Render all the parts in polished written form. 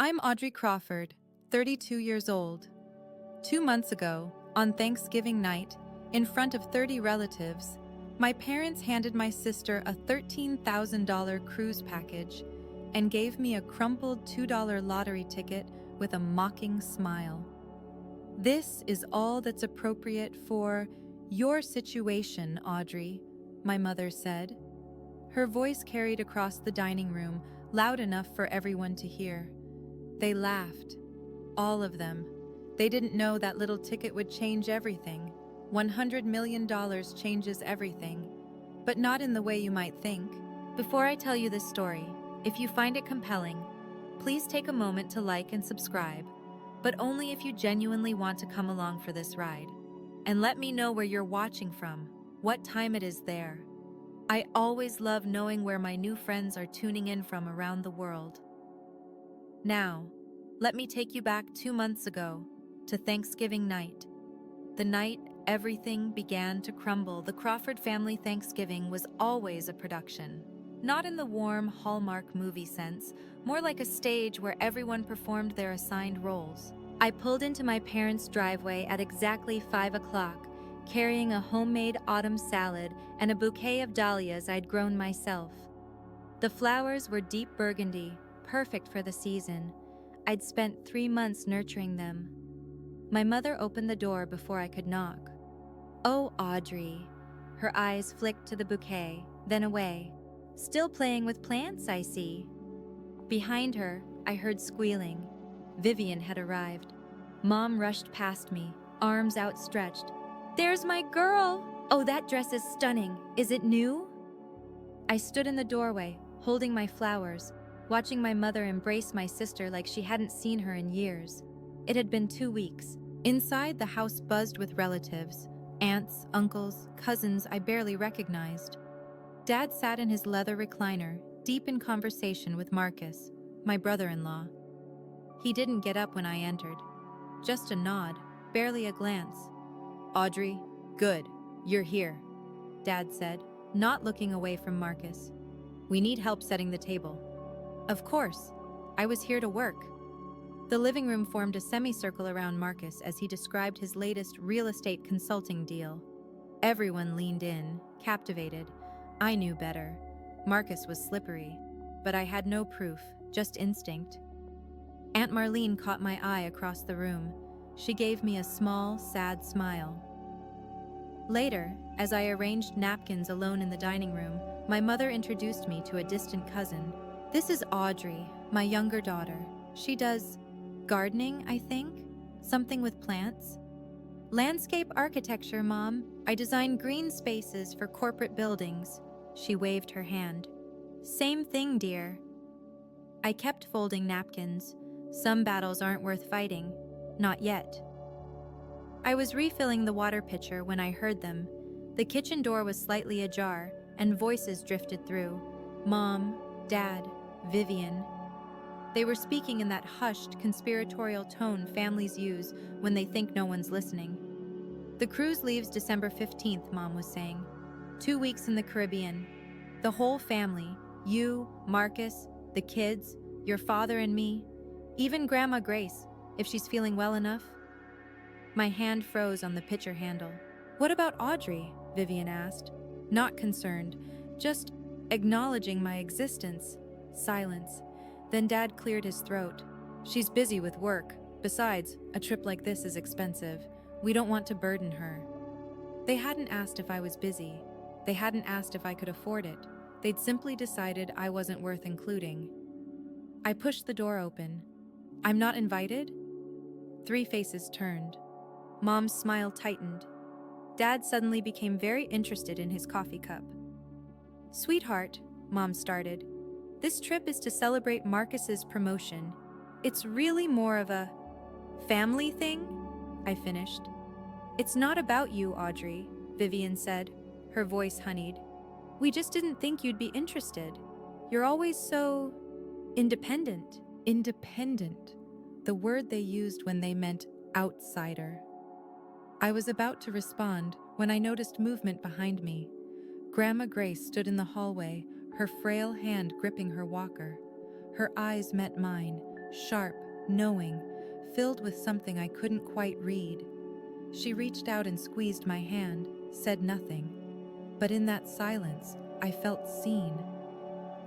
I'm Audrey Crawford, 32 years old. 2 months ago, on Thanksgiving night, in front of 30 relatives, my parents handed my sister a $13,000 cruise package and gave me a crumpled $2 lottery ticket with a mocking smile. This is all that's appropriate for your situation, Audrey, my mother said. Her voice carried across the dining room, loud enough for everyone to hear. They laughed. All of them. They didn't know that little ticket would change everything. $100 million changes everything. But not in the way you might think. Before I tell you this story, if you find it compelling, please take a moment to like and subscribe, but only if you genuinely want to come along for this ride. And let me know where you're watching from, what time it is there. I always love knowing where my new friends are tuning in from around the world. Now, let me take you back 2 months ago to Thanksgiving night. The night everything began to crumble. The Crawford family Thanksgiving was always a production. Not in the warm Hallmark movie sense, more like a stage where everyone performed their assigned roles. I pulled into my parents' driveway at exactly 5 o'clock, carrying a homemade autumn salad and a bouquet of dahlias I'd grown myself. The flowers were deep burgundy, perfect for the season. I'd spent 3 months nurturing them. My mother opened the door before I could knock. "Oh, Audrey." Her eyes flicked to the bouquet, then away. "Still playing with plants, I see." Behind her, I heard squealing. Vivian had arrived. Mom rushed past me, arms outstretched. "There's my girl! Oh, that dress is stunning. Is it new?" I stood in the doorway, holding my flowers, watching my mother embrace my sister like she hadn't seen her in years. It had been 2 weeks. Inside, the house buzzed with relatives, aunts, uncles, cousins I barely recognized. Dad sat in his leather recliner, deep in conversation with Marcus, my brother-in-law. He didn't get up when I entered. Just a nod, barely a glance. "Audrey, good, you're here," Dad said, not looking away from Marcus. "We need help setting the table." Of course, I was here to work. The living room formed a semicircle around Marcus as he described his latest real estate consulting deal. Everyone leaned in, captivated. I knew better. Marcus was slippery, but I had no proof, just instinct. Aunt Marlene caught my eye across the room. She gave me a small, sad smile. Later, as I arranged napkins alone in the dining room, my mother introduced me to a distant cousin. "This is Audrey, my younger daughter. She does gardening, I think? Something with plants?" "Landscape architecture, Mom. I design green spaces for corporate buildings." She waved her hand. "Same thing, dear." I kept folding napkins. Some battles aren't worth fighting. Not yet. I was refilling the water pitcher when I heard them. The kitchen door was slightly ajar, and voices drifted through. Mom, Dad, Vivian. They were speaking in that hushed, conspiratorial tone families use when they think no one's listening. "The cruise leaves December 15th, Mom was saying. 2 weeks in the Caribbean. The whole family, you, Marcus, the kids, your father and me, even Grandma Grace, if she's feeling well enough." My hand froze on the pitcher handle. "What about Audrey?" Vivian asked. Not concerned, just acknowledging my existence. Silence. Then Dad cleared his throat. "She's busy with work. Besides, a trip like this is expensive. We don't want to burden her." They hadn't asked if I was busy. They hadn't asked if I could afford it. They'd simply decided I wasn't worth including. I pushed the door open. "I'm not invited?" 3 faces turned. Mom's smile tightened. Dad suddenly became very interested in his coffee cup. "Sweetheart," Mom started, "this trip is to celebrate Marcus's promotion. It's really more of a family thing," I finished. "It's not about you, Audrey," Vivian said, her voice honeyed. "We just didn't think you'd be interested. You're always so independent." Independent, the word they used when they meant outsider. I was about to respond when I noticed movement behind me. Grandma Grace stood in the hallway, her frail hand gripping her walker. Her eyes met mine, sharp, knowing, filled with something I couldn't quite read. She reached out and squeezed my hand, said nothing. But in that silence, I felt seen.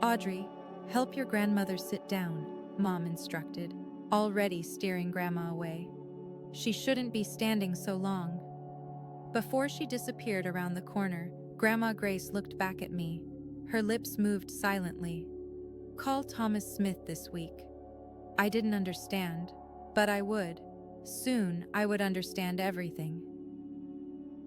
"Audrey, help your grandmother sit down," Mom instructed, already steering Grandma away. "She shouldn't be standing so long." Before she disappeared around the corner, Grandma Grace looked back at me. Her lips moved silently. "Call Thomas Smith this week." I didn't understand, but I would. Soon, I would understand everything.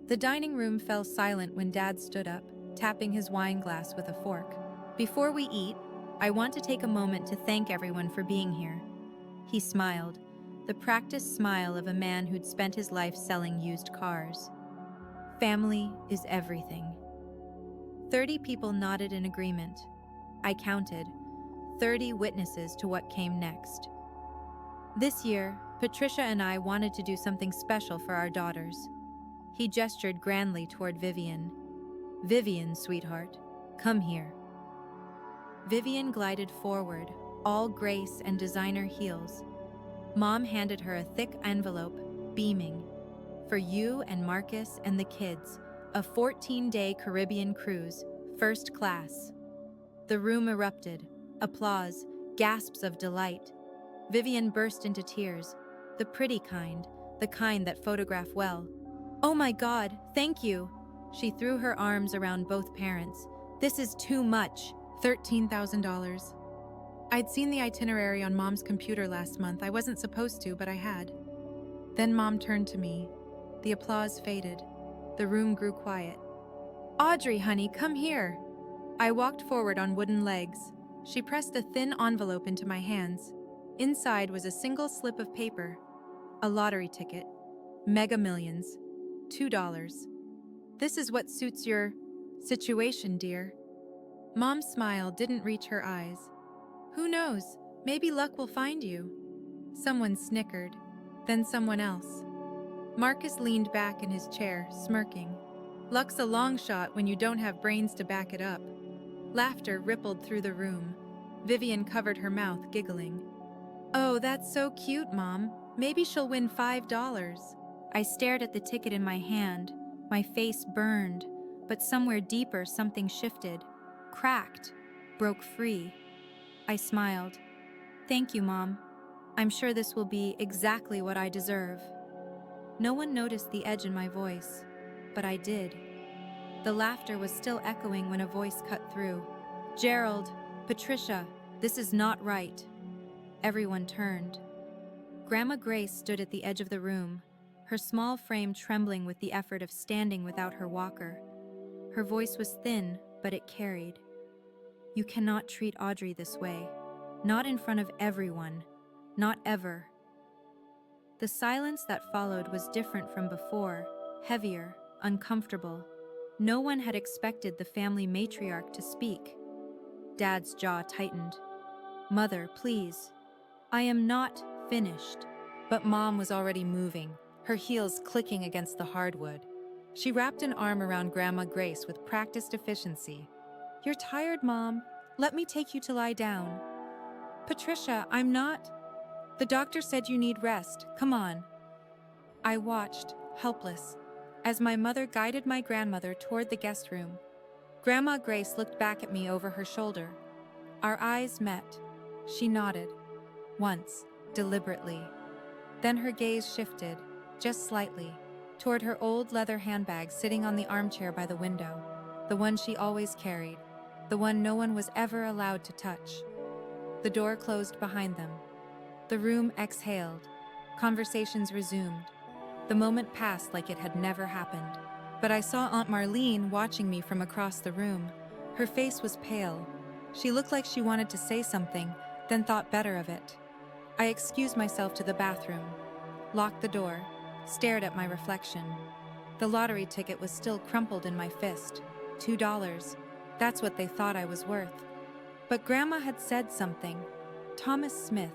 The dining room fell silent when Dad stood up, tapping his wine glass with a fork. "Before we eat, I want to take a moment to thank everyone for being here." He smiled, the practiced smile of a man who'd spent his life selling used cars. "Family is everything." 30 people nodded in agreement. I counted, 30 witnesses to what came next. This year, Patricia and I wanted to do something special for our daughters. He gestured grandly toward Vivian. "Vivian, sweetheart, come here." Vivian glided forward, all grace and designer heels. Mom handed her a thick envelope, beaming. "For you and Marcus and the kids, a 14-day Caribbean cruise, first class." The room erupted. Applause, gasps of delight. Vivian burst into tears, the pretty kind, the kind that photograph well. "Oh my God, thank you!" She threw her arms around both parents. "This is too much." $13,000. I'd seen the itinerary on Mom's computer last month. I wasn't supposed to, but I had. Then Mom turned to me. The applause faded. The room grew quiet. "Audrey, honey, come here." I walked forward on wooden legs. She pressed a thin envelope into my hands. Inside was a single slip of paper. A lottery ticket. Mega Millions. $2. "This is what suits your situation, dear." Mom's smile didn't reach her eyes. "Who knows? Maybe luck will find you." Someone snickered, then someone else. Marcus leaned back in his chair, smirking. "Luck's a long shot when you don't have brains to back it up." Laughter rippled through the room. Vivian covered her mouth, giggling. "Oh, that's so cute, Mom. Maybe she'll win $5. I stared at the ticket in my hand. My face burned, but somewhere deeper something shifted, cracked, broke free. I smiled. "Thank you, Mom. I'm sure this will be exactly what I deserve." No one noticed the edge in my voice, but I did. The laughter was still echoing when a voice cut through. "Gerald, Patricia, this is not right." Everyone turned. Grandma Grace stood at the edge of the room, her small frame trembling with the effort of standing without her walker. Her voice was thin, but it carried. "You cannot treat Audrey this way. Not in front of everyone. Not ever." The silence that followed was different from before, heavier, uncomfortable. No one had expected the family matriarch to speak. Dad's jaw tightened. "Mother, please." "I am not finished." But Mom was already moving, her heels clicking against the hardwood. She wrapped an arm around Grandma Grace with practiced efficiency. "You're tired, Mom. Let me take you to lie down." "Patricia, I'm not." "The doctor said you need rest. Come on." I watched, helpless, as my mother guided my grandmother toward the guest room. Grandma Grace looked back at me over her shoulder. Our eyes met. She nodded. Once, deliberately. Then her gaze shifted, just slightly, toward her old leather handbag sitting on the armchair by the window, the one she always carried, the one no one was ever allowed to touch. The door closed behind them. The room exhaled. Conversations resumed. The moment passed like it had never happened. But I saw Aunt Marlene watching me from across the room. Her face was pale. She looked like she wanted to say something, then thought better of it. I excused myself to the bathroom, locked the door, stared at my reflection. The lottery ticket was still crumpled in my fist. $2. That's what they thought I was worth. But Grandma had said something. Thomas Smith,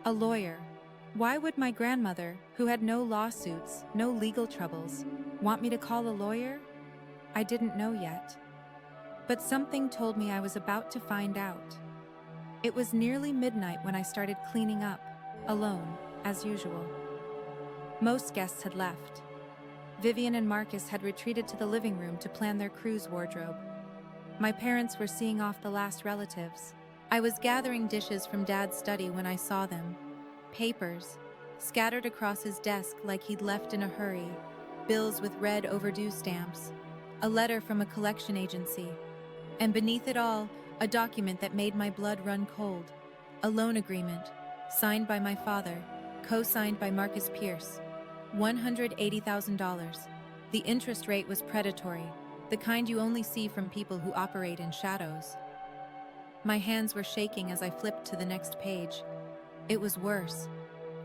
a lawyer. Why would my grandmother, who had no lawsuits, no legal troubles, want me to call a lawyer? I didn't know yet. But something told me I was about to find out. It was nearly midnight when I started cleaning up, alone, as usual. Most guests had left. Vivian and Marcus had retreated to the living room to plan their cruise wardrobe. My parents were seeing off the last relatives. I was gathering dishes from Dad's study when I saw them. Papers, scattered across his desk like he'd left in a hurry, bills with red overdue stamps, a letter from a collection agency, and beneath it all, a document that made my blood run cold, a loan agreement, signed by my father, co-signed by Marcus Pierce, $180,000. The interest rate was predatory, the kind you only see from people who operate in shadows. My hands were shaking as I flipped to the next page. It was worse.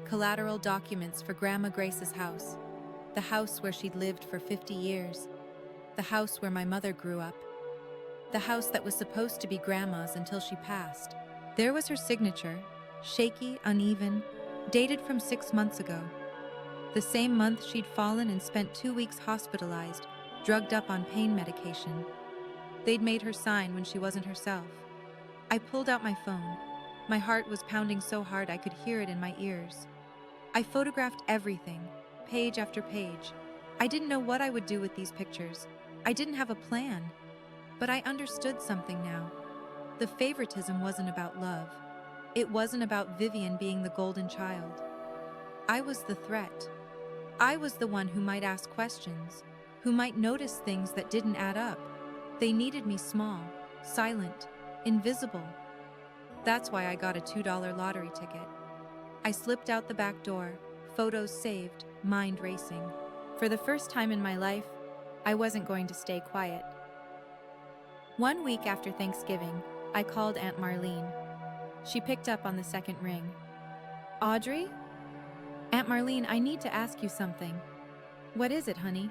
Collateral documents for Grandma Grace's house, the house where she'd lived for 50 years, the house where my mother grew up, the house that was supposed to be Grandma's until she passed. There was her signature, shaky, uneven, dated from 6 months ago. The same month she'd fallen and spent 2 weeks hospitalized, drugged up on pain medication. They'd made her sign when she wasn't herself. I pulled out my phone. My heart was pounding so hard I could hear it in my ears. I photographed everything, page after page. I didn't know what I would do with these pictures. I didn't have a plan. But I understood something now. The favoritism wasn't about love. It wasn't about Vivian being the golden child. I was the threat. I was the one who might ask questions, who might notice things that didn't add up. They needed me small, silent, invisible. That's why I got a $2 lottery ticket. I slipped out the back door, photos saved, mind racing. For the first time in my life, I wasn't going to stay quiet. 1 week after Thanksgiving, I called Aunt Marlene. She picked up on the second ring. Audrey? Aunt Marlene, I need to ask you something. What is it, honey?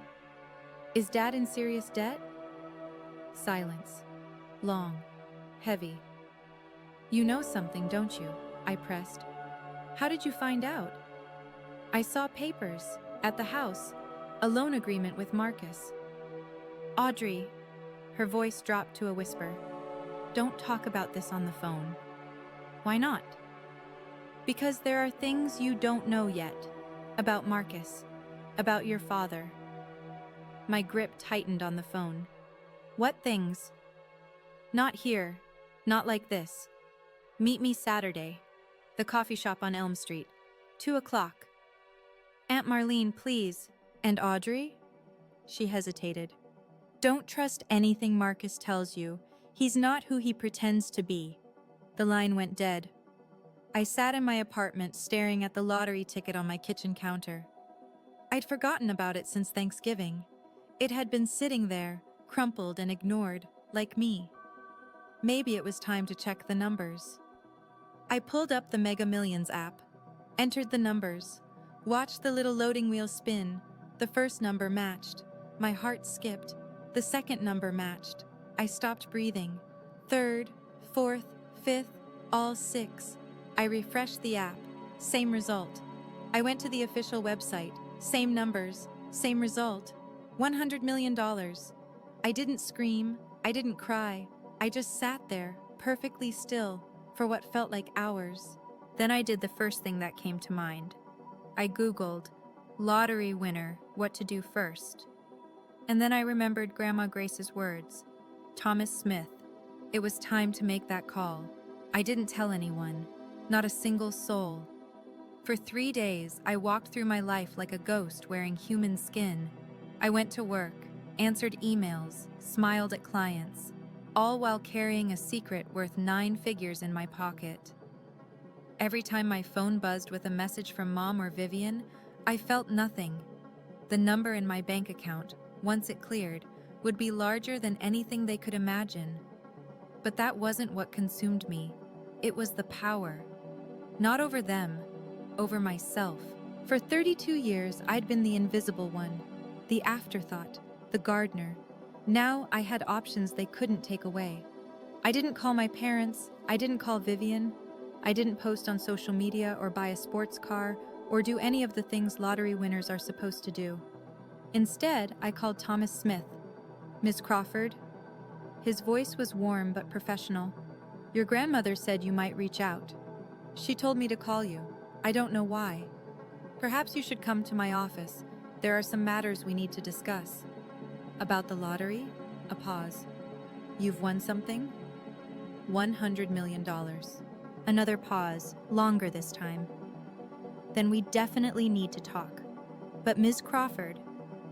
Is Dad in serious debt? Silence. Long. Heavy. You know something, don't you? I pressed. How did you find out? I saw papers, at the house, a loan agreement with Marcus. Audrey, her voice dropped to a whisper. Don't talk about this on the phone. Why not? Because there are things you don't know yet. About Marcus. About your father. My grip tightened on the phone. What things? Not here. Not like this. Meet me Saturday. The coffee shop on Elm Street. 2 o'clock. Aunt Marlene, please. And Audrey? She hesitated. Don't trust anything Marcus tells you. He's not who he pretends to be. The line went dead. I sat in my apartment staring at the lottery ticket on my kitchen counter. I'd forgotten about it since Thanksgiving. It had been sitting there, crumpled and ignored, like me. Maybe it was time to check the numbers. I pulled up the Mega Millions app, entered the numbers, watched the little loading wheel spin. The first number matched. My heart skipped. The second number matched. I stopped breathing. Third, fourth, fifth, all 6. I refreshed the app. Same result. I went to the official website. Same numbers. Same result. $100 million. I didn't scream. I didn't cry. I just sat there, perfectly still, for what felt like hours. Then I did the first thing that came to mind. I Googled, lottery winner, what to do first. And then I remembered Grandma Grace's words. Thomas Smith. It was time to make that call. I didn't tell anyone, not a single soul. For 3 days, I walked through my life like a ghost wearing human skin. I went to work, answered emails, smiled at clients, all while carrying a secret worth 9 figures in my pocket. Every time my phone buzzed with a message from Mom or Vivian, I felt nothing. The number in my bank account, once it cleared, would be larger than anything they could imagine. But that wasn't what consumed me. It was the power. Not over them, over myself. For 32 years, I'd been the invisible one, the afterthought, the gardener. Now I had options they couldn't take away. I didn't call my parents, I didn't call Vivian, I didn't post on social media or buy a sports car or do any of the things lottery winners are supposed to do. Instead, I called Thomas Smith. Miss Crawford? His voice was warm but professional. Your grandmother said you might reach out. She told me to call you. I don't know why. Perhaps you should come to my office. There are some matters we need to discuss. About the lottery? A pause. You've won something? $100 million. Another pause, longer this time. Then we definitely need to talk. But Ms. Crawford,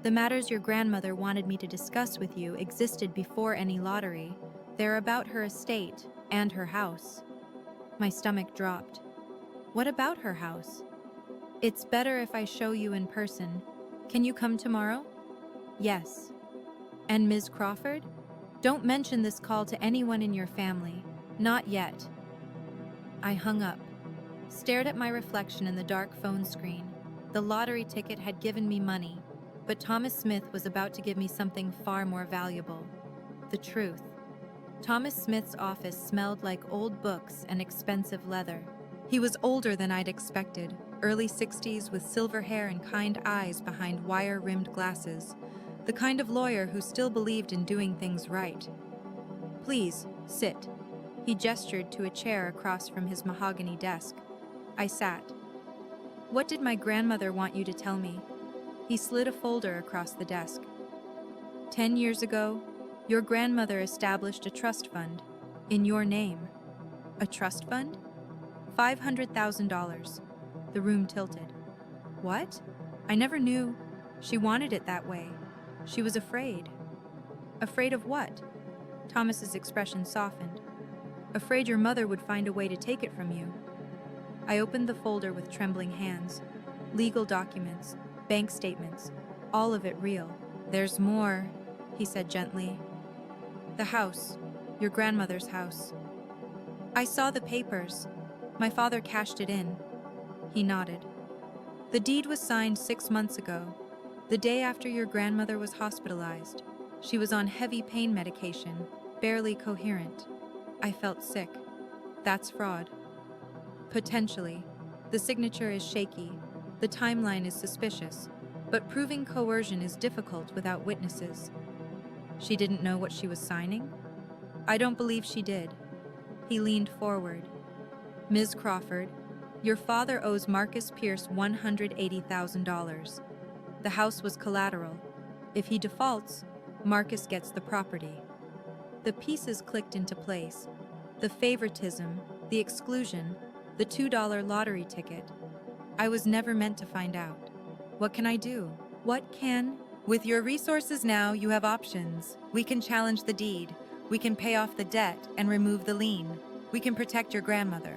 the matters your grandmother wanted me to discuss with you existed before any lottery. They're about her estate and her house. My stomach dropped. What about her house? It's better if I show you in person. Can you come tomorrow? Yes. And Ms. Crawford? Don't mention this call to anyone in your family. Not yet. I hung up, stared at my reflection in the dark phone screen. The lottery ticket had given me money, but Thomas Smith was about to give me something far more valuable. The truth. Thomas Smith's office smelled like old books and expensive leather. He was older than I'd expected, early 60s with silver hair and kind eyes behind wire-rimmed glasses, the kind of lawyer who still believed in doing things right. Please, sit. He gestured to a chair across from his mahogany desk. I sat. What did my grandmother want you to tell me? He slid a folder across the desk. 10 years ago, your grandmother established a trust fund in your name. A trust fund? $500,000. The room tilted. What? I never knew. She wanted it that way. She was afraid. Afraid of what? Thomas's expression softened. Afraid your mother would find a way to take it from you. I opened the folder with trembling hands. Legal documents, bank statements, all of it real. There's more, he said gently. The house, your grandmother's house. I saw the papers. My father cashed it in. He nodded. The deed was signed 6 months ago, the day after your grandmother was hospitalized. She was on heavy pain medication, barely coherent. I felt sick. That's fraud. Potentially. The signature is shaky. The timeline is suspicious. But proving coercion is difficult without witnesses. She didn't know what she was signing? I don't believe she did. He leaned forward. Ms. Crawford, your father owes Marcus Pierce $180,000. The house was collateral. If he defaults, Marcus gets the property. The pieces clicked into place. The favoritism, the exclusion, the $2 lottery ticket. I was never meant to find out. What can I do? What can? With your resources now, you have options. We can challenge the deed. We can pay off the debt and remove the lien. We can protect your grandmother.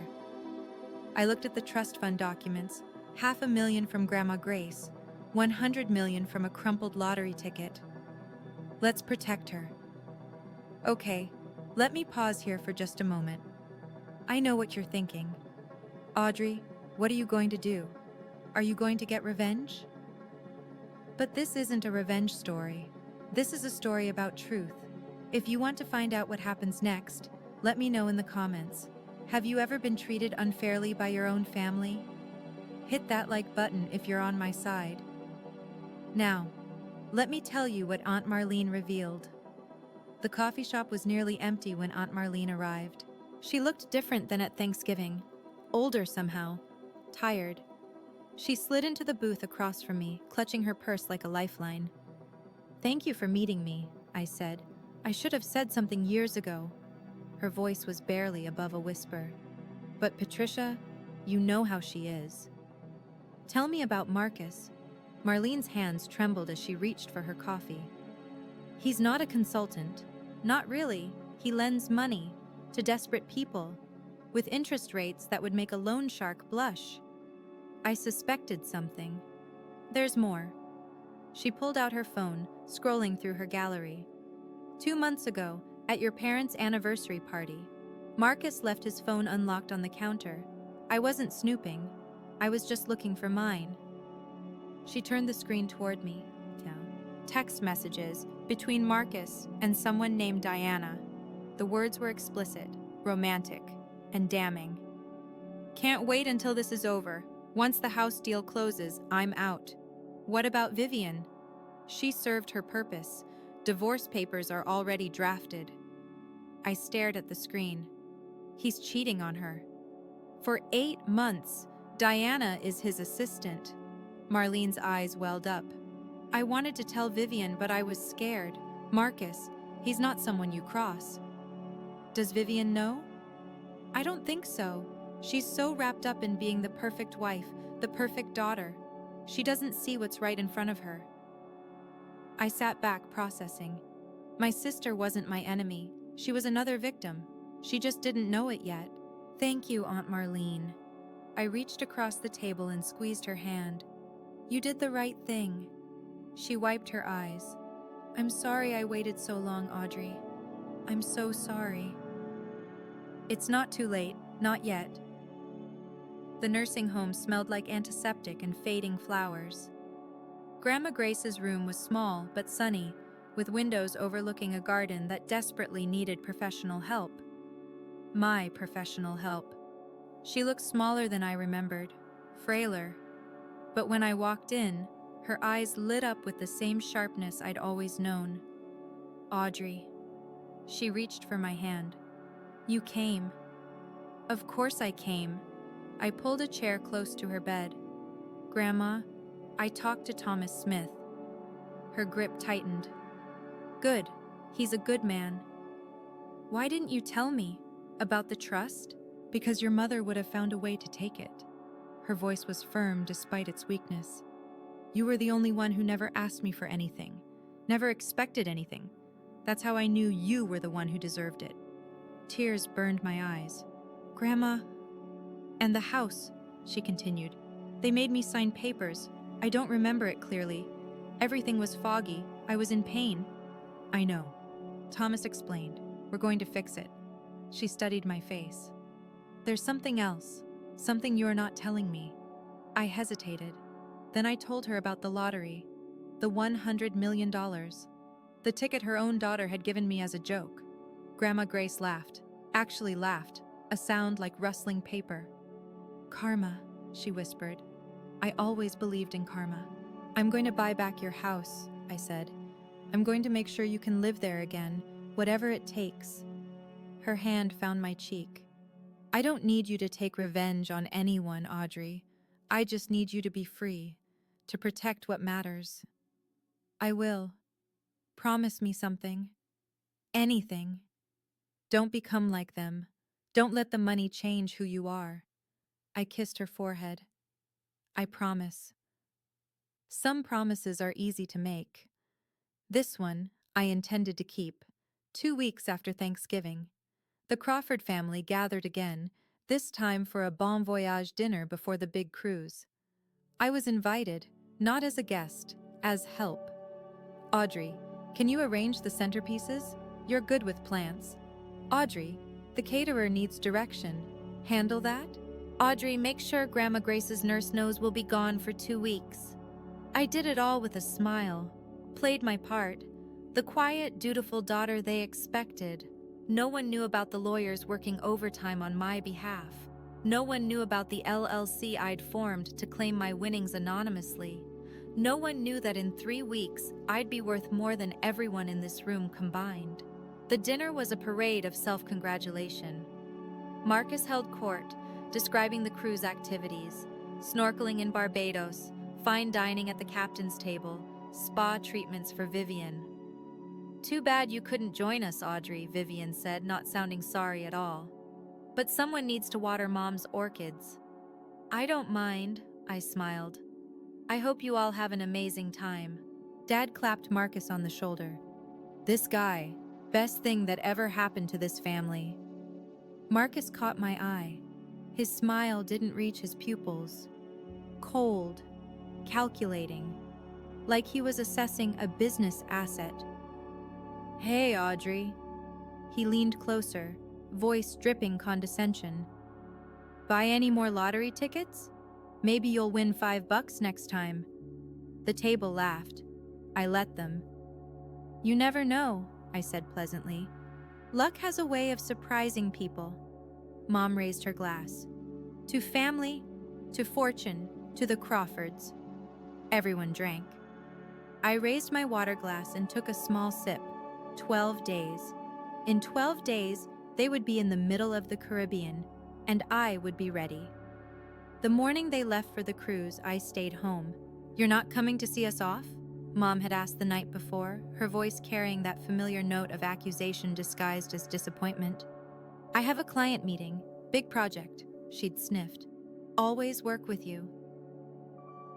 I looked at the trust fund documents. $500,000 from Grandma Grace. $100 million from a crumpled lottery ticket. Let's protect her. Okay, let me pause here for just a moment. I know what you're thinking. Audrey, what are you going to do? Are you going to get revenge? But this isn't a revenge story. This is a story about truth. If you want to find out what happens next, let me know in the comments. Have you ever been treated unfairly by your own family? Hit that like button if you're on my side. Now, let me tell you what Aunt Marlene revealed. The coffee shop was nearly empty when Aunt Marlene arrived. She looked different than at Thanksgiving. Older somehow. Tired. She slid into the booth across from me, clutching her purse like a lifeline. Thank you for meeting me, I said. I should have said something years ago. Her voice was barely above a whisper. But Patricia, you know how she is. Tell me about Marcus. Marlene's hands trembled as she reached for her coffee. He's not a consultant. Not really. He lends money to desperate people with interest rates that would make a loan shark blush. I suspected something. There's more. She pulled out her phone, scrolling through her gallery. 2 months ago, at your parents' anniversary party, Marcus left his phone unlocked on the counter. I wasn't snooping. I was just looking for mine. She turned the screen toward me. Text messages between Marcus and someone named Diana. The words were explicit, romantic, and damning. Can't wait until this is over. Once the house deal closes, I'm out. What about Vivian? She served her purpose. Divorce papers are already drafted. I stared at the screen. He's cheating on her. For 8 months, Diana is his assistant. Marlene's eyes welled up. I wanted to tell Vivian, but I was scared. Marcus, he's not someone you cross. Does Vivian know? I don't think so. She's so wrapped up in being the perfect wife, the perfect daughter. She doesn't see what's right in front of her. I sat back, processing. My sister wasn't my enemy. She was another victim. She just didn't know it yet. Thank you, Aunt Marlene. I reached across the table and squeezed her hand. You did the right thing. She wiped her eyes. I'm sorry I waited so long, Audrey. I'm so sorry. It's not too late, not yet. The nursing home smelled like antiseptic and fading flowers. Grandma Grace's room was small but sunny, with windows overlooking a garden that desperately needed professional help. My professional help. She looked smaller than I remembered, frailer. But when I walked in, her eyes lit up with the same sharpness I'd always known. Audrey. She reached for my hand. You came. Of course I came. I pulled a chair close to her bed. Grandma, I talked to Thomas Smith. Her grip tightened. Good. He's a good man. Why didn't you tell me? About the trust? Because your mother would have found a way to take it. Her voice was firm despite its weakness. You were the only one who never asked me for anything, never expected anything. That's how I knew you were the one who deserved it. Tears burned my eyes. Grandma, and the house, she continued. They made me sign papers. I don't remember it clearly. Everything was foggy. I was in pain. I know. Thomas explained. We're going to fix it. She studied my face. There's something else, something you're not telling me. I hesitated. Then I told her about the lottery, the $100 million, the ticket her own daughter had given me as a joke. Grandma Grace laughed, actually laughed, a sound like rustling paper. Karma, she whispered. I always believed in karma. I'm going to buy back your house, I said. I'm going to make sure you can live there again, whatever it takes. Her hand found my cheek. I don't need you to take revenge on anyone, Audrey. I just need you to be free, to protect what matters. I will. Promise me something. Anything. Don't become like them. Don't let the money change who you are. I kissed her forehead. I promise. Some promises are easy to make. This one I intended to keep. 2 weeks after Thanksgiving, the Crawford family gathered again, this time for a bon voyage dinner before the big cruise. I was invited, not as a guest, as help. Audrey, can you arrange the centerpieces? You're good with plants. Audrey, the caterer needs direction. Handle that? Audrey, make sure Grandma Grace's nurse knows we'll be gone for 2 weeks. I did it all with a smile, played my part, the quiet, dutiful daughter they expected. No one knew about the lawyers working overtime on my behalf. No one knew about the LLC I'd formed to claim my winnings anonymously. No one knew that in 3 weeks, I'd be worth more than everyone in this room combined. The dinner was a parade of self-congratulation. Marcus held court, describing the cruise activities, snorkeling in Barbados, fine dining at the captain's table, spa treatments for Vivian. Too bad you couldn't join us, Audrey, Vivian said, not sounding sorry at all. But someone needs to water Mom's orchids. I don't mind, I smiled. I hope you all have an amazing time. Dad clapped Marcus on the shoulder. This guy, best thing that ever happened to this family. Marcus caught my eye. His smile didn't reach his pupils. Cold, calculating, like he was assessing a business asset. Hey, Audrey. He leaned closer, voice dripping condescension. Buy any more lottery tickets? Maybe you'll win $5 next time. The table laughed. I let them. You never know, I said pleasantly. Luck has a way of surprising people. Mom raised her glass. To family, to fortune, to the Crawfords. Everyone drank. I raised my water glass and took a small sip. 12 days. In 12 days, They would be in the middle of the Caribbean, and I would be ready. The morning they left for the cruise, I stayed home. "You're not coming to see us off?" Mom had asked the night before, her voice carrying that familiar note of accusation disguised as disappointment. "I have a client meeting. Big project," she'd sniffed. "Always work with you."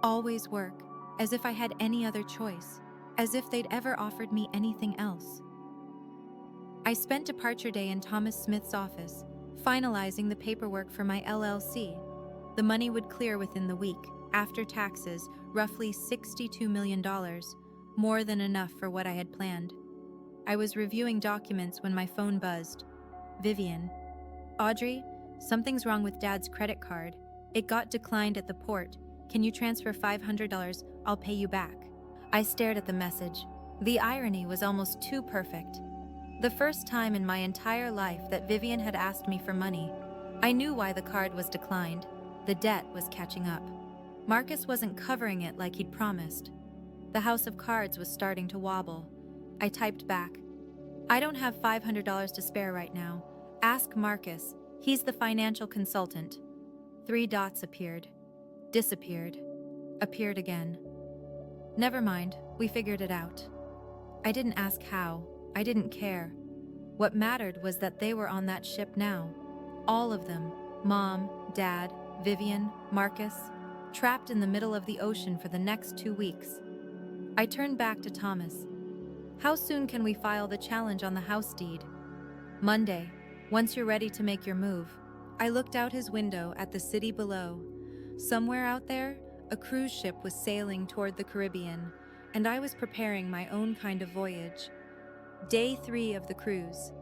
Always work, as if I had any other choice, as if they'd ever offered me anything else. I spent departure day in Thomas Smith's office, finalizing the paperwork for my LLC. The money would clear within the week, after taxes, roughly $62 million, more than enough for what I had planned. I was reviewing documents when my phone buzzed. Vivian. "Audrey, something's wrong with Dad's credit card. It got declined at the port. Can you transfer $500? I'll pay you back." I stared at the message. The irony was almost too perfect. The first time in my entire life that Vivian had asked me for money. I knew why the card was declined. The debt was catching up. Marcus wasn't covering it like he'd promised. The house of cards was starting to wobble. I typed back, "I don't have $500 to spare right now. Ask Marcus. He's the financial consultant." 3 dots appeared. Disappeared. Appeared again. Never mind, we figured it out. I didn't ask how. I didn't care. What mattered was that they were on that ship now. All of them. Mom, Dad, Vivian, Marcus, trapped in the middle of the ocean for the next 2 weeks. I turned back to Thomas. "How soon can we file the challenge on the house deed?" "Monday, once you're ready to make your move." I looked out his window at the city below. Somewhere out there, a cruise ship was sailing toward the Caribbean, and I was preparing my own kind of voyage. Day 3 of the cruise.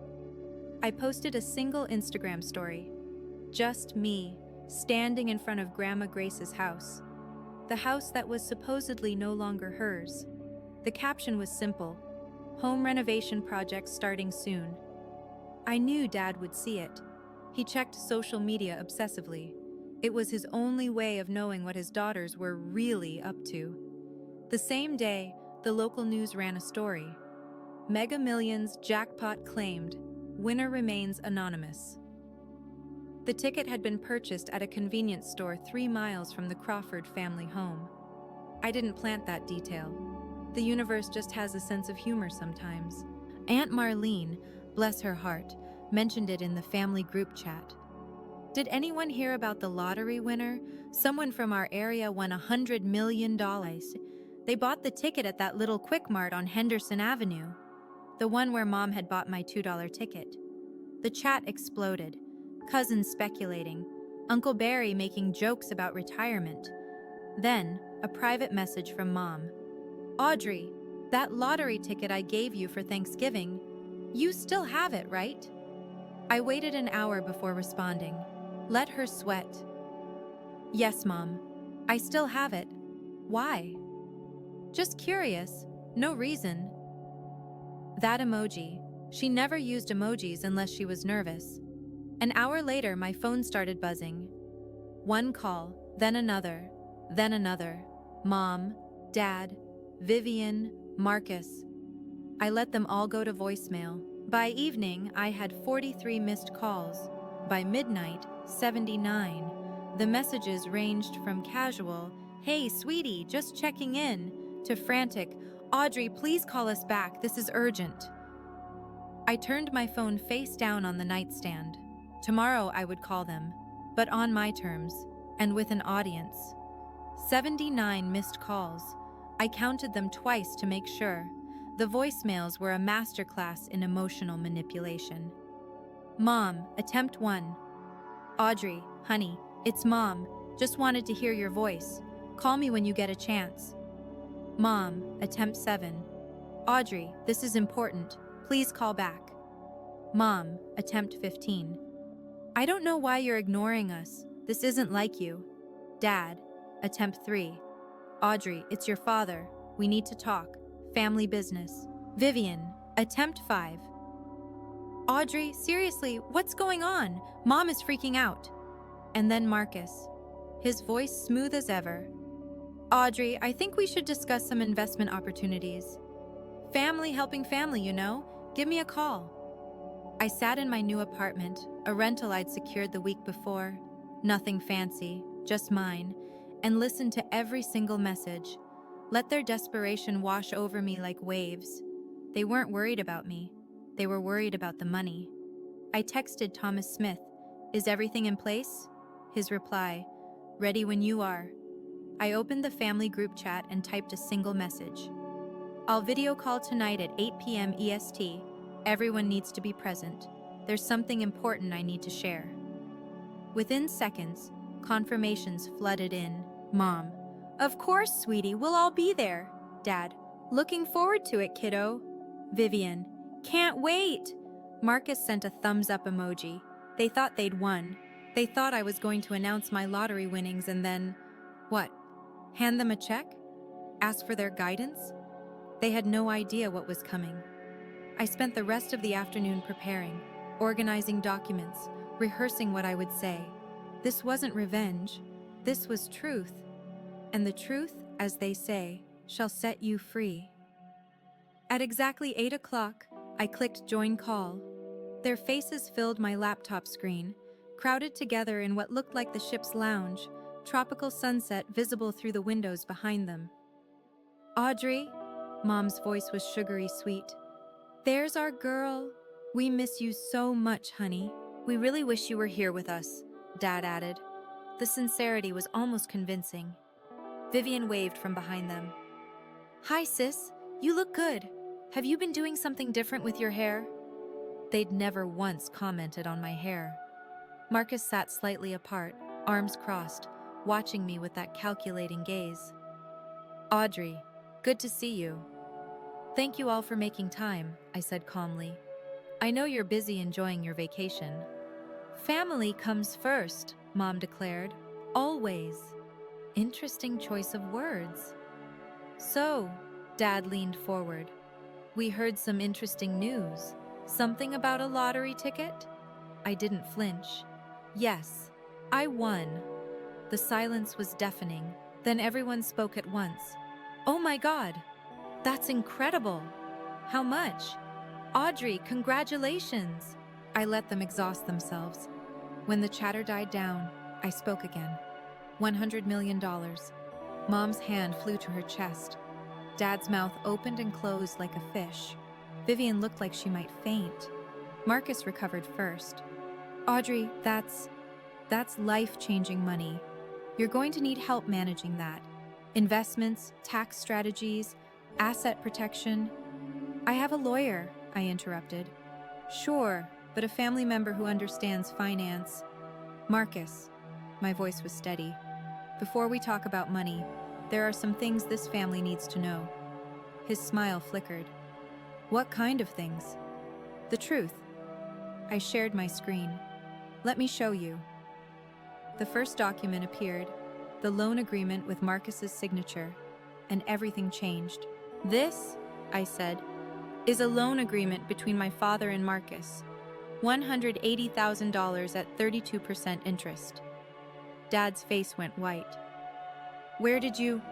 I posted a single Instagram story. Just me, standing in front of Grandma Grace's house. The house that was supposedly no longer hers. The caption was simple: "Home renovation project starting soon." I knew Dad would see it. He checked social media obsessively. It was his only way of knowing what his daughters were really up to. The same day, the local news ran a story. Mega Millions jackpot claimed. Winner remains anonymous. The ticket had been purchased at a convenience store 3 miles from the Crawford family home. I didn't plant that detail. The universe just has a sense of humor sometimes. Aunt Marlene, bless her heart, mentioned it in the family group chat. "Did anyone hear about the lottery winner? Someone from our area won $100 million. They bought the ticket at that little Quick Mart on Henderson Avenue. The one where Mom had bought my $2 ticket." The chat exploded. Cousins speculating. Uncle Barry making jokes about retirement. Then, a private message from Mom. "Audrey, that lottery ticket I gave you for Thanksgiving, you still have it, right?" I waited an hour before responding. Let her sweat. "Yes, Mom. I still have it. Why?" "Just curious. No reason." That emoji. She never used emojis unless she was nervous. An hour later, my phone started buzzing. One call, then another, then another. Mom, Dad, Vivian, Marcus. I let them all go to voicemail. By evening, I had 43 missed calls. By midnight, 79. The messages ranged from casual, "Hey, sweetie, just checking in," to frantic, "Audrey, please call us back. This is urgent." I turned my phone face down on the nightstand. Tomorrow I would call them, but on my terms, and with an audience. 79 missed calls. I counted them twice to make sure. The voicemails were a masterclass in emotional manipulation. Mom, attempt 1. "Audrey, honey, it's Mom. Just wanted to hear your voice. Call me when you get a chance." Mom, attempt 7. "Audrey, this is important. Please call back." Mom, attempt 15. "I don't know why you're ignoring us. This isn't like you." Dad, attempt 3. "Audrey, it's your father. We need to talk. Family business." Vivian, attempt 5. "Audrey, seriously, what's going on? Mom is freaking out." And then Marcus, his voice smooth as ever. "Audrey, I think we should discuss some investment opportunities. Family helping family, you know. Give me a call." I sat in my new apartment, a rental I'd secured the week before. Nothing fancy, just mine, and listened to every single message. Let their desperation wash over me like waves. They weren't worried about me. They were worried about the money. I texted Thomas Smith, "Is everything in place?" His reply, "Ready when you are." I opened the family group chat and typed a single message. "I'll video call tonight at 8 p.m. EST. Everyone needs to be present. There's something important I need to share." Within seconds, confirmations flooded in. Mom, "Of course, sweetie, we'll all be there." Dad, "Looking forward to it, kiddo." Vivian, "Can't wait." Marcus sent a thumbs up emoji. They thought they'd won. They thought I was going to announce my lottery winnings and then, what? Hand them a check? Ask for their guidance? They had no idea what was coming. I spent the rest of the afternoon preparing, organizing documents, rehearsing what I would say. This wasn't revenge. This was truth. And the truth, as they say, shall set you free. At exactly 8 o'clock, I clicked join call. Their faces filled my laptop screen, crowded together in what looked like the ship's lounge, tropical sunset visible through the windows behind them. "Audrey," Mom's voice was sugary sweet. "There's our girl. We miss you so much, honey. We really wish you were here with us," Dad added. The sincerity was almost convincing. Vivian waved from behind them. "Hi, sis. You look good. Have you been doing something different with your hair?" They'd never once commented on my hair. Marcus sat slightly apart, arms crossed, watching me with that calculating gaze. "Audrey, good to see you." "Thank you all for making time," I said calmly. "I know you're busy enjoying your vacation." "Family comes first," Mom declared. "Always." Interesting choice of words. "So," Dad leaned forward, "we heard some interesting news. Something about a lottery ticket?" I didn't flinch. "Yes, I won." The silence was deafening. Then everyone spoke at once. "Oh my God, that's incredible. How much?" "Audrey, congratulations." I let them exhaust themselves. When the chatter died down, I spoke again. $100 million. Mom's hand flew to her chest. Dad's mouth opened and closed like a fish. Vivian looked like she might faint. Marcus recovered first. "Audrey, that's life-changing money. You're going to need help managing that. Investments, tax strategies, asset protection." "I have a lawyer," I interrupted. "Sure, but a family member who understands finance." "Marcus," my voice was steady, "before we talk about money, there are some things this family needs to know." His smile flickered. "What kind of things?" "The truth." I shared my screen. "Let me show you." The first document appeared, the loan agreement with Marcus's signature, and everything changed. "This," I said, "is a loan agreement between my father and Marcus. $180,000 at 32% interest." Dad's face went white. "Where did you—"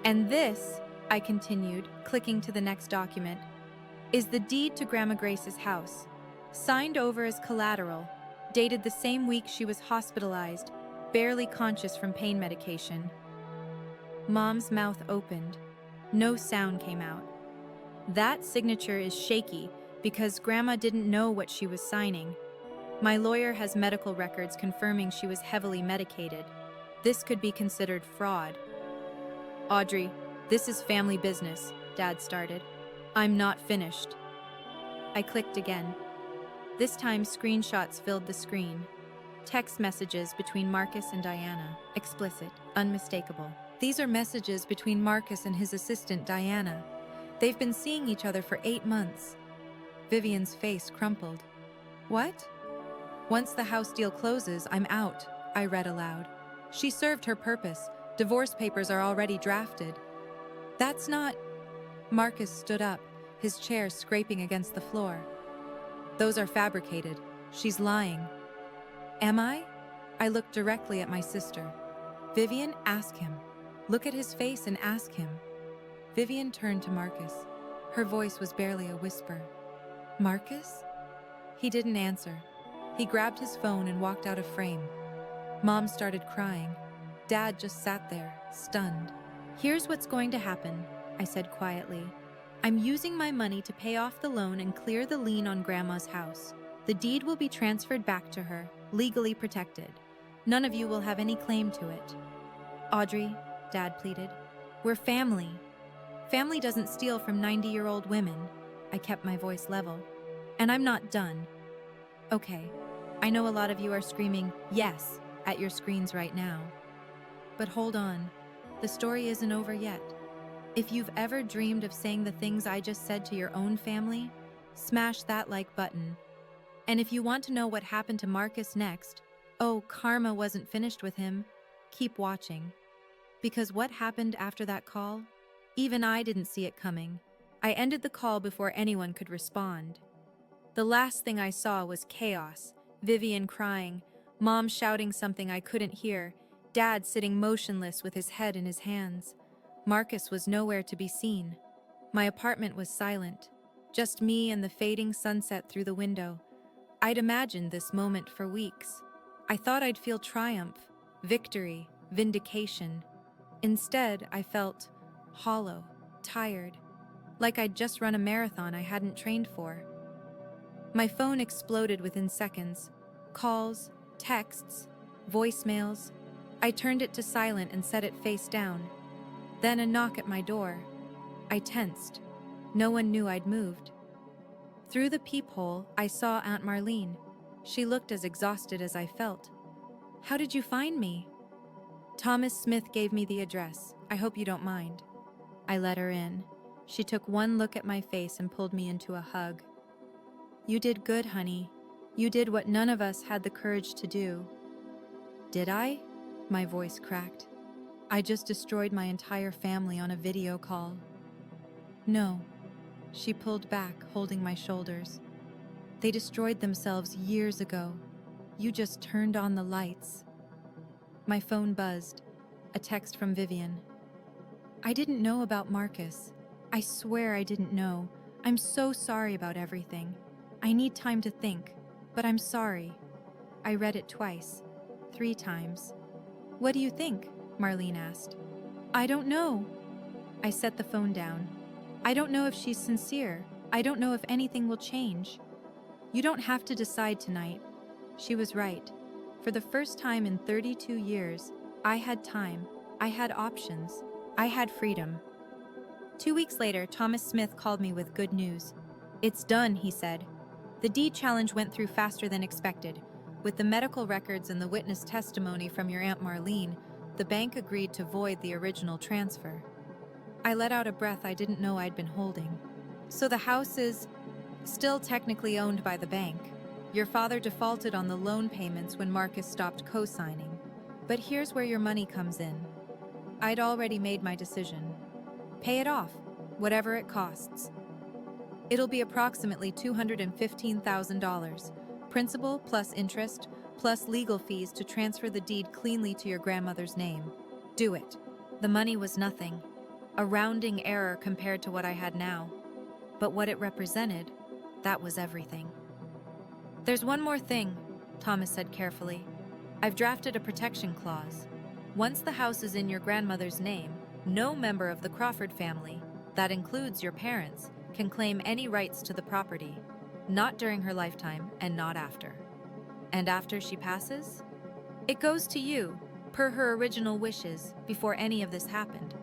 "And this," I continued, clicking to the next document, "is the deed to Grandma Grace's house, signed over as collateral, dated the same week she was hospitalized, barely conscious from pain medication." Mom's mouth opened. No sound came out. "That signature is shaky because Grandma didn't know what she was signing. My lawyer has medical records confirming she was heavily medicated. This could be considered fraud." "Audrey, this is family business," Dad started. "I'm not finished." I clicked again. This time screenshots filled the screen. Text messages between Marcus and Diana, explicit, unmistakable. These are messages between Marcus and his assistant, Diana. They've been seeing each other for 8 months. Vivian's face crumpled. "What?" "Once the house deal closes, I'm out," I read aloud. "She served her purpose. Divorce papers are already drafted." "That's not—" Marcus stood up, his chair scraping against the floor. "Those are fabricated. She's lying." "Am I?" I looked directly at my sister. "Vivian, ask him. Look at his face and ask him." Vivian turned to Marcus. Her voice was barely a whisper. "Marcus?" He didn't answer. He grabbed his phone and walked out of frame. Mom started crying. Dad just sat there, stunned. "Here's what's going to happen," I said quietly. "I'm using my money to pay off the loan and clear the lien on Grandma's house. The deed will be transferred back to her, legally protected. None of you will have any claim to it." "Audrey," Dad pleaded, "we're family. Family doesn't steal from 90-year-old women." I kept my voice level. "And I'm not done." "Okay, I know a lot of you are screaming, 'Yes,' at your screens right now. But hold on, the story isn't over yet. If you've ever dreamed of saying the things I just said to your own family, smash that like button. And if you want to know what happened to Marcus next, oh, karma wasn't finished with him, keep watching. Because what happened after that call? Even I didn't see it coming. I ended the call before anyone could respond. The last thing I saw was chaos, Vivian crying, Mom shouting something I couldn't hear, Dad sitting motionless with his head in his hands. Marcus was nowhere to be seen. My apartment was silent, just me and the fading sunset through the window. I'd imagined this moment for weeks. I thought I'd feel triumph, victory, vindication. Instead, I felt hollow, tired, like I'd just run a marathon I hadn't trained for. My phone exploded within seconds. Calls, texts, voicemails. I turned it to silent and set it face down. Then a knock at my door. I tensed. No one knew I'd moved. Through the peephole, I saw Aunt Marlene. She looked as exhausted as I felt. "How did you find me?" "Thomas Smith gave me the address. I hope you don't mind." I let her in. She took one look at my face and pulled me into a hug. "You did good, honey. You did what none of us had the courage to do." "Did I?" My voice cracked. "I just destroyed my entire family on a video call." "No." She pulled back, holding my shoulders. "They destroyed themselves years ago. You just turned on the lights." My phone buzzed. A text from Vivian. "I didn't know about Marcus. I swear I didn't know. I'm so sorry about everything. I need time to think, but I'm sorry." I read it twice, 3 times. "What do you think?" Marlene asked. "I don't know." I set the phone down. "I don't know if she's sincere. I don't know if anything will change." "You don't have to decide tonight." She was right. For the first time in 32 years, I had time. I had options. I had freedom. 2 weeks later, Thomas Smith called me with good news. "It's done," he said. "The deed challenge went through faster than expected. With the medical records and the witness testimony from your Aunt Marlene, the bank agreed to void the original transfer." I let out a breath I didn't know I'd been holding. "So the house is still technically owned by the bank. Your father defaulted on the loan payments when Marcus stopped co-signing. But here's where your money comes in." I'd already made my decision. "Pay it off, whatever it costs. It'll be approximately $215,000, principal plus interest, plus legal fees to transfer the deed cleanly to your grandmother's name. Do it." The money was nothing, a rounding error compared to what I had now. But what it represented, that was everything. "There's one more thing," Thomas said carefully. "I've drafted a protection clause. Once the house is in your grandmother's name, no member of the Crawford family, that includes your parents, can claim any rights to the property. Not during her lifetime and not after. And after she passes? It goes to you, per her original wishes, before any of this happened."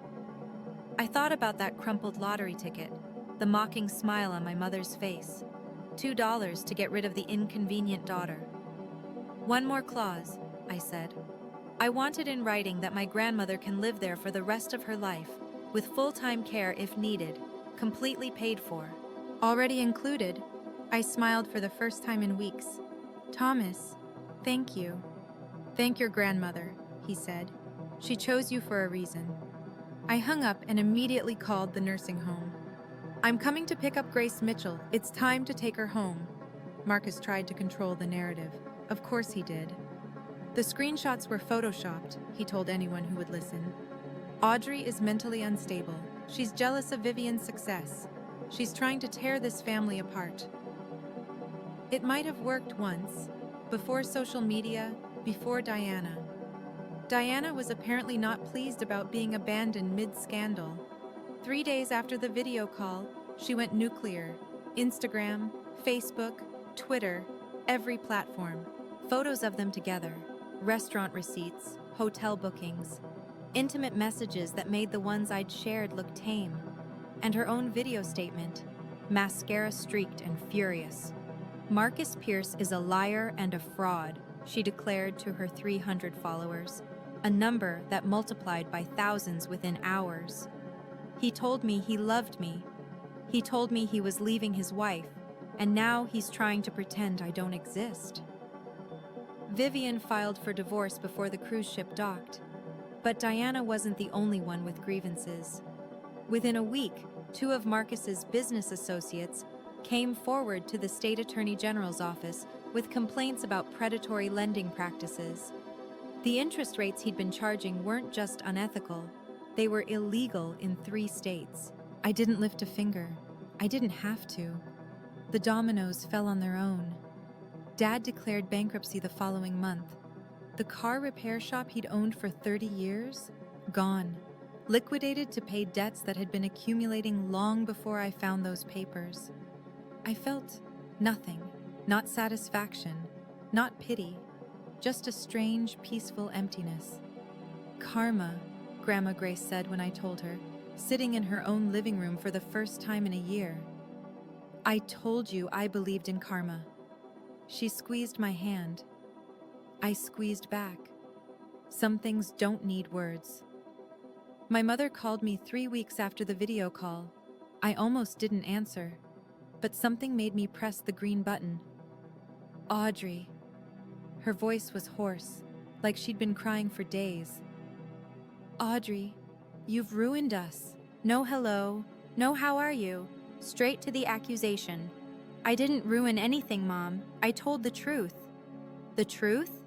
I thought about that crumpled lottery ticket, the mocking smile on my mother's face. $2 to get rid of the inconvenient daughter. "One more clause," I said. "I want it in writing that my grandmother can live there for the rest of her life, with full-time care if needed, completely paid for." "Already included." I smiled for the first time in weeks. "Thomas, thank you." "Thank your grandmother," he said. "She chose you for a reason." I hung up and immediately called the nursing home. "I'm coming to pick up Grace Mitchell. It's time to take her home." Marcus tried to control the narrative. Of course he did. "The screenshots were photoshopped," he told anyone who would listen. "Audrey is mentally unstable. She's jealous of Vivian's success. She's trying to tear this family apart." It might have worked once, before social media, before Diana. Diana was apparently not pleased about being abandoned mid-scandal. 3 days after the video call, she went nuclear. Instagram, Facebook, Twitter, every platform. Photos of them together, restaurant receipts, hotel bookings, intimate messages that made the ones I'd shared look tame, and her own video statement, mascara streaked and furious. Marcus Pierce is a liar and a fraud, she declared to her 300 followers, a number that multiplied by thousands within hours. He told me he loved me. He told me he was leaving his wife, and now he's trying to pretend I don't exist. Vivian filed for divorce before the cruise ship docked, but Diana wasn't the only one with grievances. Within a week, 2 of Marcus's business associates came forward to the state attorney general's office with complaints about predatory lending practices. The interest rates he'd been charging weren't just unethical, they were illegal in 3 states. I didn't lift a finger. I didn't have to. The dominoes fell on their own. Dad declared bankruptcy the following month. The car repair shop he'd owned for 30 years? Gone. Liquidated to pay debts that had been accumulating long before I found those papers. I felt nothing, not satisfaction, not pity, just a strange, peaceful emptiness. Karma, Grandma Grace said when I told her, sitting in her own living room for the first time in a year. I told you I believed in karma. She squeezed my hand. I squeezed back. Some things don't need words. My mother called me 3 weeks after the video call. I almost didn't answer, but something made me press the green button. Audrey. Her voice was hoarse, like she'd been crying for days. Audrey, you've ruined us. No hello, no how are you. Straight to the accusation. I didn't ruin anything, Mom. I told the truth. The truth?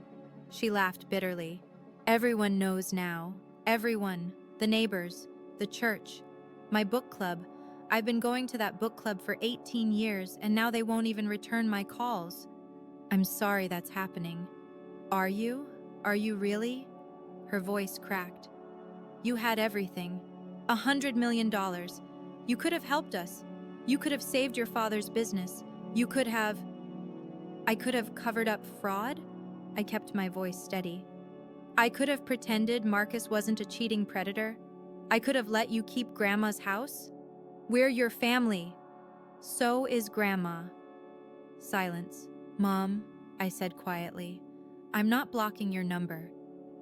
She laughed bitterly. Everyone knows now. Everyone. The neighbors. The church. My book club. I've been going to that book club for 18 years, and now they won't even return my calls. I'm sorry that's happening. Are you? Are you really? Her voice cracked. You had everything. $100 million. You could have helped us. You could have saved your father's business. You could have... I could have covered up fraud? I kept my voice steady. I could have pretended Marcus wasn't a cheating predator. I could have let you keep Grandma's house. We're your family. So is Grandma. Silence. Mom, I said quietly, I'm not blocking your number.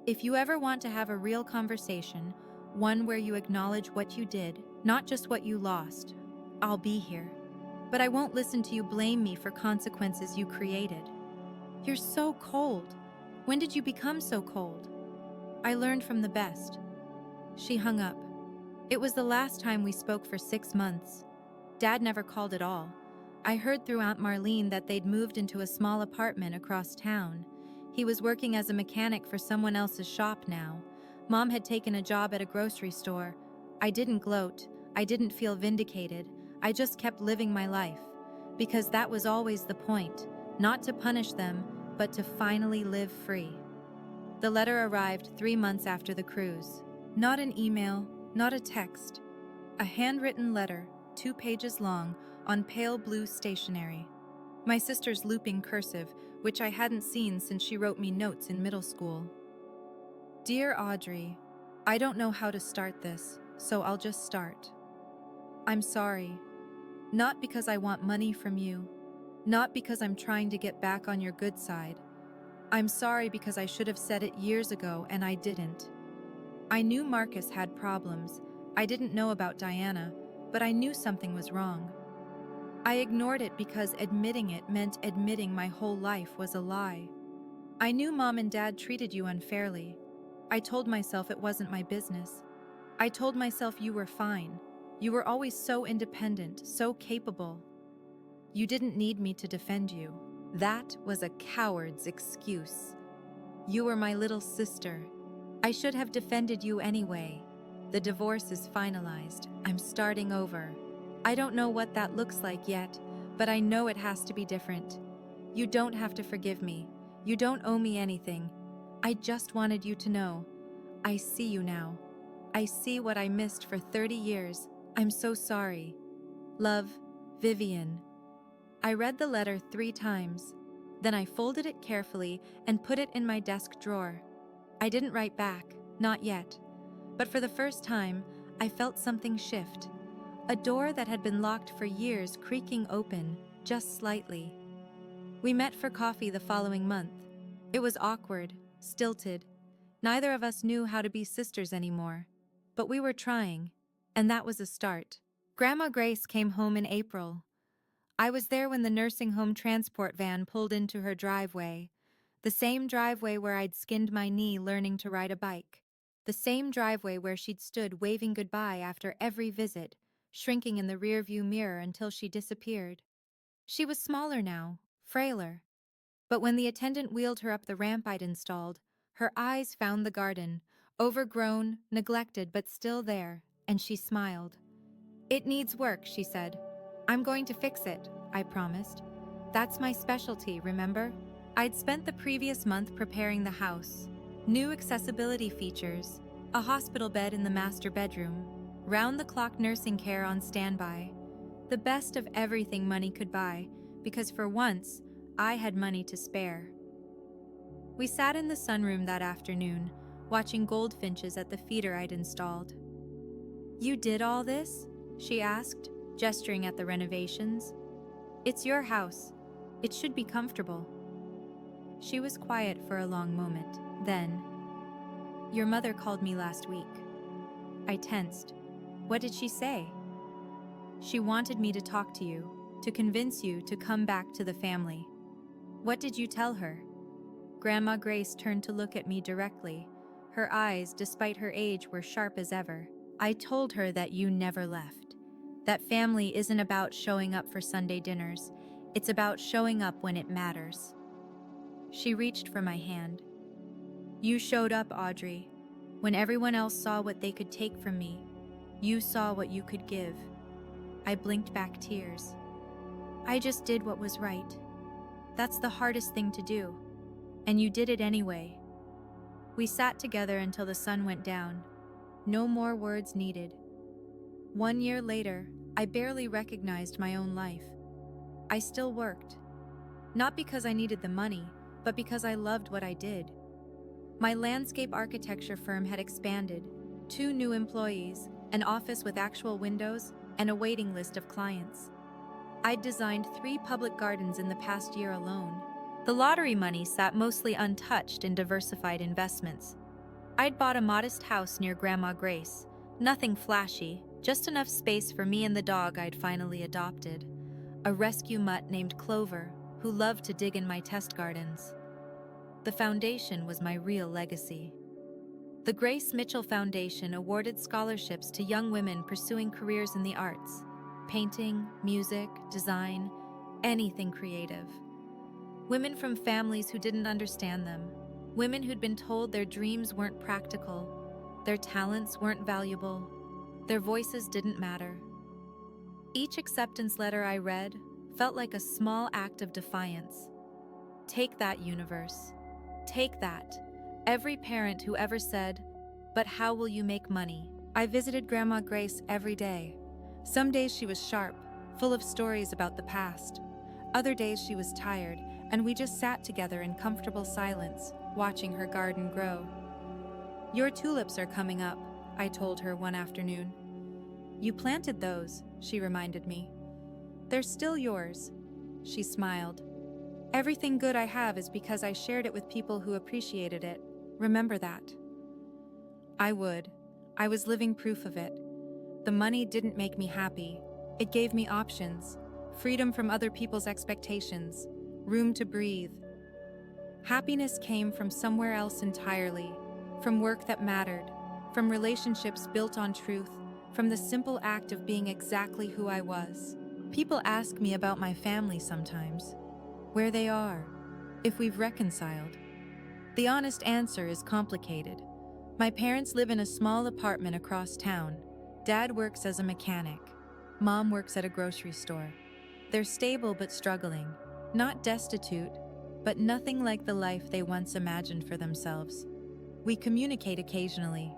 If you ever want to have a real conversation, one where you acknowledge what you did, not just what you lost, I'll be here. But I won't listen to you blame me for consequences you created. You're so cold. When did you become so cold? I learned from the best. She hung up. It was the last time we spoke for 6 months. Dad never called at all. I heard through Aunt Marlene that they'd moved into a small apartment across town. He was working as a mechanic for someone else's shop now. Mom had taken a job at a grocery store. I didn't gloat. I didn't feel vindicated. I just kept living my life. Because that was always the point. Not to punish them, but to finally live free. The letter arrived 3 months after the cruise. Not an email, not a text. A handwritten letter, 2 pages long, on pale blue stationery. My sister's looping cursive, which I hadn't seen since she wrote me notes in middle school. Dear Audrey, I don't know how to start this, so I'll just start. I'm sorry. Not because I want money from you. Not because I'm trying to get back on your good side. I'm sorry because I should have said it years ago and I didn't. I knew Marcus had problems. I didn't know about Diana, but I knew something was wrong. I ignored it because admitting it meant admitting my whole life was a lie. I knew Mom and Dad treated you unfairly. I told myself it wasn't my business. I told myself you were fine. You were always so independent, so capable. You didn't need me to defend you. That was a coward's excuse. You were my little sister. I should have defended you anyway. The divorce is finalized. I'm starting over. I don't know what that looks like yet, but I know it has to be different. You don't have to forgive me. You don't owe me anything. I just wanted you to know. I see you now. I see what I missed for 30 years. I'm so sorry. Love, Vivian. I read the letter 3 times. Then I folded it carefully and put it in my desk drawer. I didn't write back, not yet. But for the first time, I felt something shift. A door that had been locked for years creaking open, just slightly. We met for coffee the following month. It was awkward, stilted. Neither of us knew how to be sisters anymore. But we were trying, and that was a start. Grandma Grace came home in April. I was there when the nursing home transport van pulled into her driveway. The same driveway where I'd skinned my knee learning to ride a bike. The same driveway where she'd stood waving goodbye after every visit, shrinking in the rearview mirror until she disappeared. She was smaller now, frailer. But when the attendant wheeled her up the ramp I'd installed, her eyes found the garden, overgrown, neglected, but still there, and she smiled. "It needs work," she said. "I'm going to fix it," I promised. That's my specialty, remember? I'd spent the previous month preparing the house. New accessibility features, a hospital bed in the master bedroom, round-the-clock nursing care on standby. The best of everything money could buy, because for once, I had money to spare. We sat in the sunroom that afternoon, watching goldfinches at the feeder I'd installed. "You did all this?" she asked, gesturing at the renovations. "It's your house. It should be comfortable." She was quiet for a long moment. Then, "Your mother called me last week." I tensed. "What did she say?" "She wanted me to talk to you, to convince you to come back to the family." "What did you tell her?" Grandma Grace turned to look at me directly. Her eyes, despite her age, were sharp as ever. "I told her that you never left. That family isn't about showing up for Sunday dinners. It's about showing up when it matters." She reached for my hand. "You showed up, Audrey. When everyone else saw what they could take from me, you saw what you could give." I blinked back tears. "I just did what was right. That's the hardest thing to do. And you did it anyway." We sat together until the sun went down. No more words needed. 1 year later, I barely recognized my own life. I still worked. Not because I needed the money, but because I loved what I did. My landscape architecture firm had expanded, 2 new employees, an office with actual windows, and a waiting list of clients. I'd designed 3 public gardens in the past year alone. The lottery money sat mostly untouched in diversified investments. I'd bought a modest house near Grandma Grace, nothing flashy, just enough space for me and the dog I'd finally adopted, a rescue mutt named Clover, who loved to dig in my test gardens. The foundation was my real legacy. The Grace Mitchell Foundation awarded scholarships to young women pursuing careers in the arts, painting, music, design, anything creative. Women from families who didn't understand them, women who'd been told their dreams weren't practical, their talents weren't valuable, their voices didn't matter. Each acceptance letter I read felt like a small act of defiance. Take that, universe. Take that. Every parent who ever said, "But how will you make money?" I visited Grandma Grace every day. Some days she was sharp, full of stories about the past. Other days she was tired, and we just sat together in comfortable silence, watching her garden grow. "Your tulips are coming up," I told her one afternoon. "You planted those," she reminded me. "They're still yours." She smiled. "Everything good I have is because I shared it with people who appreciated it. Remember that." I would. I was living proof of it. The money didn't make me happy. It gave me options, freedom from other people's expectations, room to breathe. Happiness came from somewhere else entirely, from work that mattered, from relationships built on truth, from the simple act of being exactly who I was. People ask me about my family sometimes, where they are, if we've reconciled. The honest answer is complicated. My parents live in a small apartment across town. Dad works as a mechanic. Mom works at a grocery store. They're stable but struggling. Not destitute, but nothing like the life they once imagined for themselves. We communicate occasionally.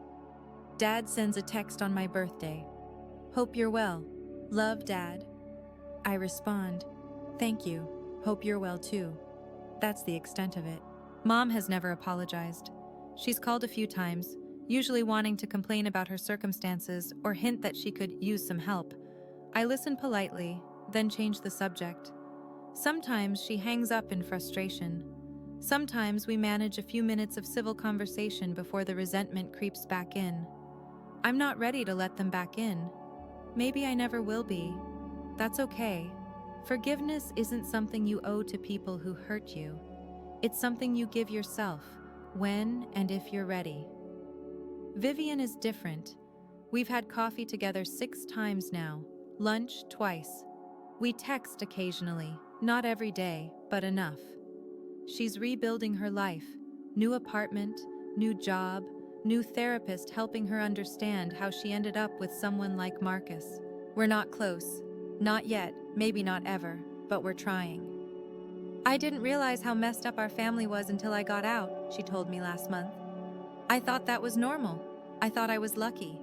Dad sends a text on my birthday. Hope you're well. Love, Dad. I respond, thank you. Hope you're well too. That's the extent of it. Mom has never apologized. She's called a few times, usually wanting to complain about her circumstances or hint that she could use some help. I listen politely, then change the subject. Sometimes she hangs up in frustration. Sometimes we manage a few minutes of civil conversation before the resentment creeps back in. I'm not ready to let them back in. Maybe I never will be. That's okay. Forgiveness isn't something you owe to people who hurt you. It's something you give yourself, when and if you're ready. Vivian is different. We've had coffee together 6 times now, lunch twice. We text occasionally, not every day, but enough. She's rebuilding her life. New apartment, new job, new therapist helping her understand how she ended up with someone like Marcus. We're not close. Not yet, maybe not ever, but we're trying. I didn't realize how messed up our family was until I got out, she told me last month. I thought that was normal. I thought I was lucky.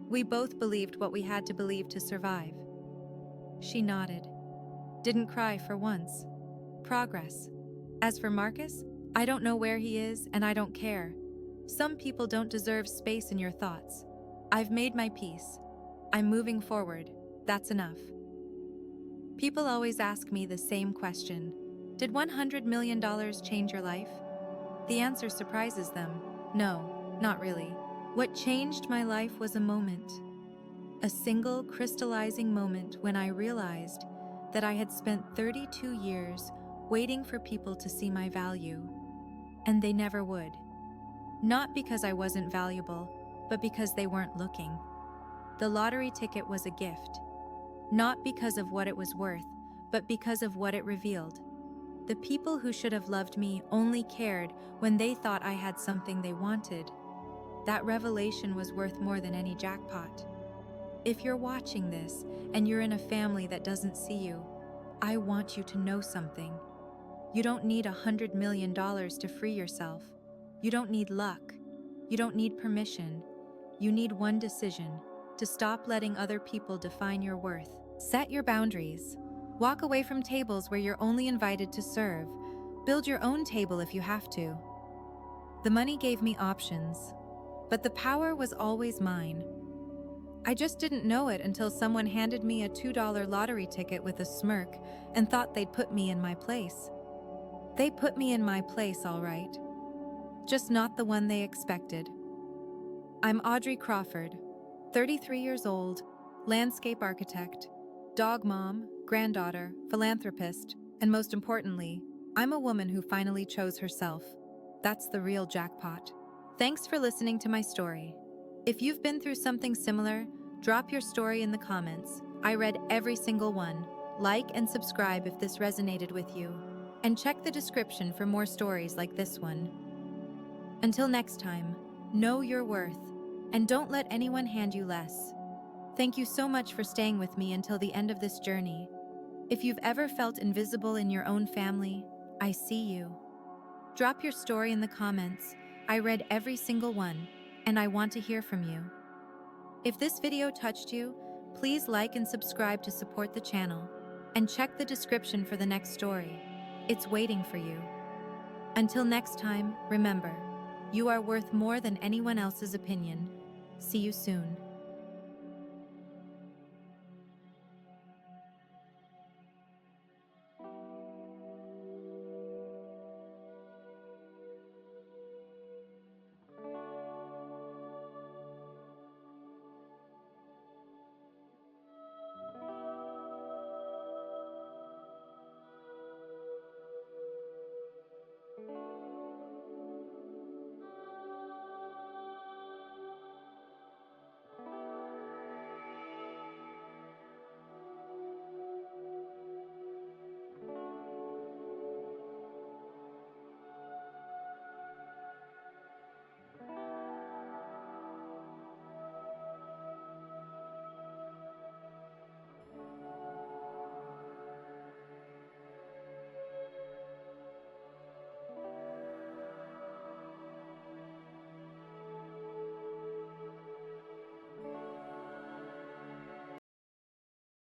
We both believed what we had to believe to survive. She nodded. Didn't cry for once. Progress. As for Marcus, I don't know where he is and I don't care. Some people don't deserve space in your thoughts. I've made my peace. I'm moving forward. That's enough. People always ask me the same question. Did $100 million change your life? The answer surprises them. No, not really. What changed my life was a moment. A single crystallizing moment when I realized that I had spent 32 years waiting for people to see my value. And they never would. Not because I wasn't valuable, but because they weren't looking. The lottery ticket was a gift. Not because of what it was worth, but because of what it revealed. The people who should have loved me only cared when they thought I had something they wanted. That revelation was worth more than any jackpot. If you're watching this and you're in a family that doesn't see you, I want you to know something. You don't need $100 million to free yourself. You don't need luck. You don't need permission. You need one decision: to stop letting other people define your worth. Set your boundaries. Walk away from tables where you're only invited to serve. Build your own table if you have to. The money gave me options, but the power was always mine. I just didn't know it until someone handed me a $2 lottery ticket with a smirk and thought they'd put me in my place. They put me in my place, all right. Just not the one they expected. I'm Audrey Crawford, 33 years old, landscape architect, dog mom, granddaughter, philanthropist, and most importantly, I'm a woman who finally chose herself. That's the real jackpot. Thanks for listening to my story. If you've been through something similar, drop your story in the comments. I read every single one. Like and subscribe if this resonated with you. And check the description for more stories like this one. Until next time, know your worth, and don't let anyone hand you less. Thank you so much for staying with me until the end of this journey. If you've ever felt invisible in your own family, I see you. Drop your story in the comments. I read every single one, and I want to hear from you. If this video touched you, please like and subscribe to support the channel, and check the description for the next story. It's waiting for you. Until next time, remember, you are worth more than anyone else's opinion. See you soon.